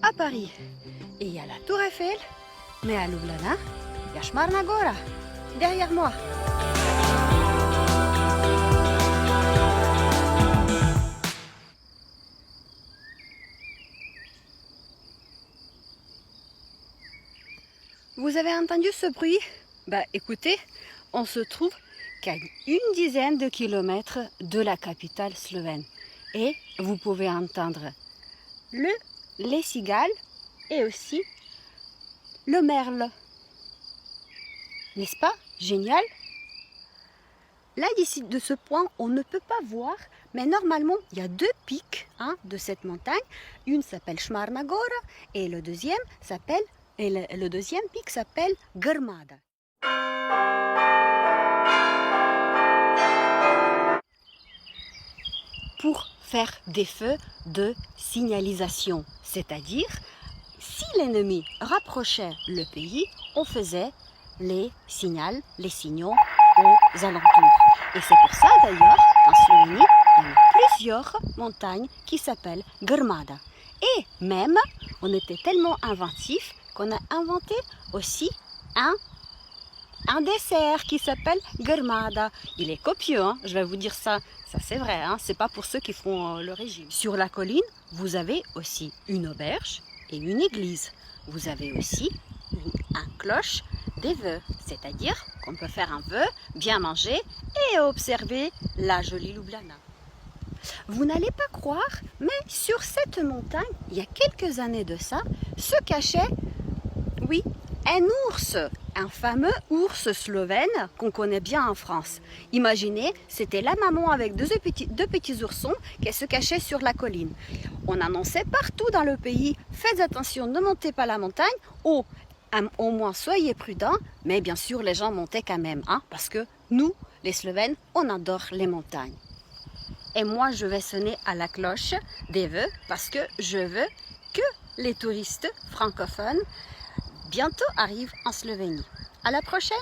à Paris. Et il y a la Tour Eiffel, mais à Ljubljana, il y a Šmarna Gora, derrière moi. Vous avez entendu ce bruit? Écoutez, on se trouve qu'à une dizaine de kilomètres de la capitale slovène. Et vous pouvez entendre les cigales et aussi le merle. N'est-ce pas génial? Là, d'ici de ce point, on ne peut pas voir, mais normalement, il y a deux pics de cette montagne. Une s'appelle Šmarna Gora et le deuxième pic s'appelle Grmada. Pour faire des feux de signalisation, c'est-à-dire si l'ennemi rapprochait le pays, on faisait les signaux aux alentours. Et c'est pour ça d'ailleurs qu'en Slovénie, il y a plusieurs montagnes qui s'appellent Grmada. Et même, on était tellement inventifs qu'on a inventé aussi un dessert qui s'appelle Grmada. Il est copieux, je vais vous dire ça. Ça c'est vrai, c'est pas pour ceux qui font le régime. Sur la colline, vous avez aussi une auberge et une église. Vous avez aussi un cloche des vœux, c'est-à-dire qu'on peut faire un vœu, bien manger et observer la jolie Ljubljana. Vous n'allez pas croire, mais sur cette montagne, il y a quelques années de ça, se cachait, oui, un ours, un fameux ours slovène qu'on connaît bien en France. Imaginez, c'était la maman avec deux petits oursons qui se cachaient sur la colline. On annonçait partout dans le pays, faites attention, ne montez pas la montagne, au moins soyez prudents, mais bien sûr les gens montaient quand même, parce que nous, les Slovènes, on adore les montagnes. Et moi je vais sonner à la cloche des vœux parce que je veux que les touristes francophones bientôt arrivent en Slovénie. À la prochaine!